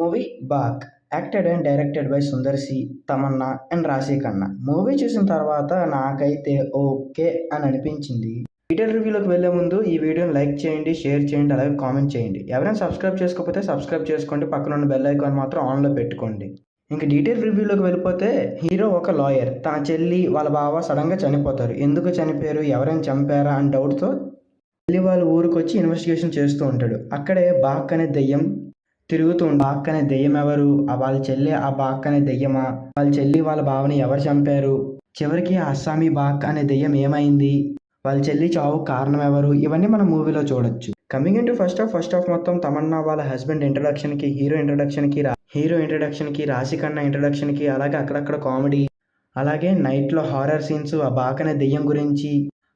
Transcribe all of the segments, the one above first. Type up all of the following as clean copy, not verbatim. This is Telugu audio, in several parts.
Movie 'Baak' acted and directed by Sundar C, Tamannaah and Raashii Khanna. Movie చూసిన తర్వాత నాకైతే ఓకే అని అనిపించింది. డీటెయిల్ రివ్యూలోకి వెళ్ళే ముందు ఈ వీడియోని లైక్ చేయండి, షేర్ చేయండి, అలాగే కామెంట్ చేయండి. ఎవరైనా సబ్స్క్రైబ్ చేసుకోకపోతే సబ్స్క్రైబ్ చేసుకోండి, పక్కన ఉన్న బెల్ ఐకాన్ మాత్రం ఆన్లో పెట్టుకోండి. ఇంక డీటెయిల్ రివ్యూలోకి వెళ్ళిపోతే హీరో ఒక లాయర్. తన చెల్లి వాళ్ళ బావ సడన్గా చనిపోతారు. ఎందుకు చనిపోయారు, ఎవరైనా చంపారా అని డౌట్తో చెల్లి వాళ్ళ ఊరికి వచ్చి ఇన్వెస్టిగేషన్ చేస్తూ ఉంటాడు. అక్కడే బాక్ అనే దెయ్యం తిరుగుతూ బాక్ అనే దెయ్యం ఎవరు, వాళ్ళ చెల్లి ఆ బాక్ అనే దెయ్యమా, వాళ్ళ చెల్లి వాళ్ళ బావని ఎవరు చంపారు, చివరికి ఆ అస్సామీ బాక్ అనే దెయ్యం ఏమైంది, వాళ్ళ చెల్లి చావుకు కారణం ఎవరు, ఇవన్నీ మనం మూవీలో చూడొచ్చు. Coming in to first half మొత్తం తమన్నా వాళ్ళ హస్బెండ్ ఇంట్రడక్షన్కి, హీరో ఇంట్రడక్షన్కి, రాశీ ఖన్నా ఇంట్రడక్షన్కి, అలాగే అక్కడక్కడ కామెడీ, అలాగే నైట్లో హారర్ సీన్స్, ఆ బాక్ అనే దెయ్యం గురించి,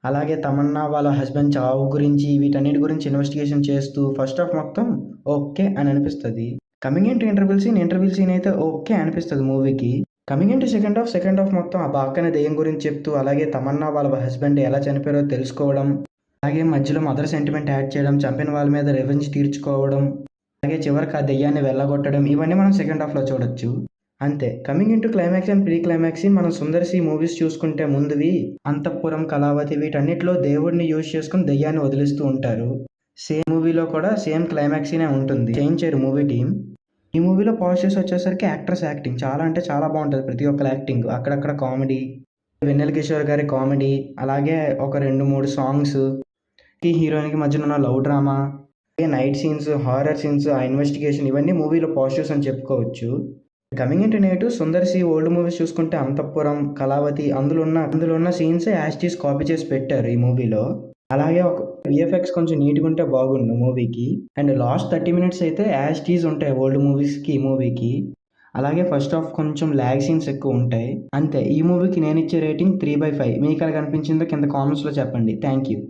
అలాగే తమన్నా వాళ్ళ హస్బెండ్ చావు గురించి, వీటన్నిటి గురించి ఇన్వెస్టిగేషన్ చేస్తూ ఫస్ట్ హాఫ్ మొత్తం ఓకే అని అనిపిస్తుంది. Coming in to interval scene అయితే ఓకే అనిపిస్తుంది మూవీకి. Coming in to second half మొత్తం ఆ బాక్ అనే దెయ్యం గురించి చెప్తూ, అలాగే తమన్నా వాళ్ళ హస్బెండ్ ఎలా చనిపోయారో తెలుసుకోవడం, అలాగే మధ్యలో మదర్ సెంటిమెంట్ యాడ్ చేయడం, చంపిన వాళ్ళ మీద రివెంజ్ తీర్చుకోవడం, అలాగే చివరికి ఆ దెయ్యాన్ని వెళ్ళగొట్టడం, ఇవన్నీ మనం సెకండ్ హాఫ్లో చూడొచ్చు. అంతే. Coming in to climax and pre climax మనం సుందర్ సి మూవీస్ చూసుకుంటే ముందువి అంతఃపురం, కళావతి వీటన్నిటిలో దేవుడిని యూజ్ చేసుకుని దెయ్యాన్ని వదిలిస్తూ ఉంటారు. సేమ్ మూవీలో కూడా సేమ్ క్లైమాక్స్ ఉంటుంది. చేంజ్ చేయరు మూవీ టీం. ఈ మూవీలో పాజిటివ్స్ వచ్చేసరికి యాక్టర్స్ యాక్టింగ్ చాలా అంటే చాలా బాగుంటుంది. ప్రతి ఒక్కరి యాక్టింగ్, అక్కడక్కడ కామెడీ, వెన్నెల కిషోర్ గారి కామెడీ, అలాగే ఒక 2-3 సాంగ్స్, హీరోయిన్కి మధ్యన ఉన్న love drama, night scenes, horror scenes, ఆ ఇన్వెస్టిగేషన్, ఇవన్నీ మూవీలో పాజిటివ్స్ అని చెప్పుకోవచ్చు. Coming in to negative, Sundar C old movies చూసుకుంటే అంతఃపురం, కళావతి అందులో ఉన్న సీన్స్ యాజ్ టీస్ కాపీ చేసి పెట్టారు ఈ మూవీలో. అలాగే ఒక విఎఫ్ఎక్స్ కొంచెం నీట్గా ఉంటే బాగుండు మూవీకి. అండ్ లాస్ట్ 30 మినిట్స్ అయితే యాజ్ టీజ్ ఉంటాయి ఓల్డ్ మూవీస్కి ఈ మూవీకి. అలాగే ఫస్ట్ హాఫ్ కొంచెం ల్యాగ్ సీన్స్ ఎక్కువ ఉంటాయి. అంతే. ఈ మూవీకి నేను ఇచ్చే రేటింగ్ 3/5. మీకు ఎలా కనిపించిందో కింద కామెంట్స్లో చెప్పండి. Thank you.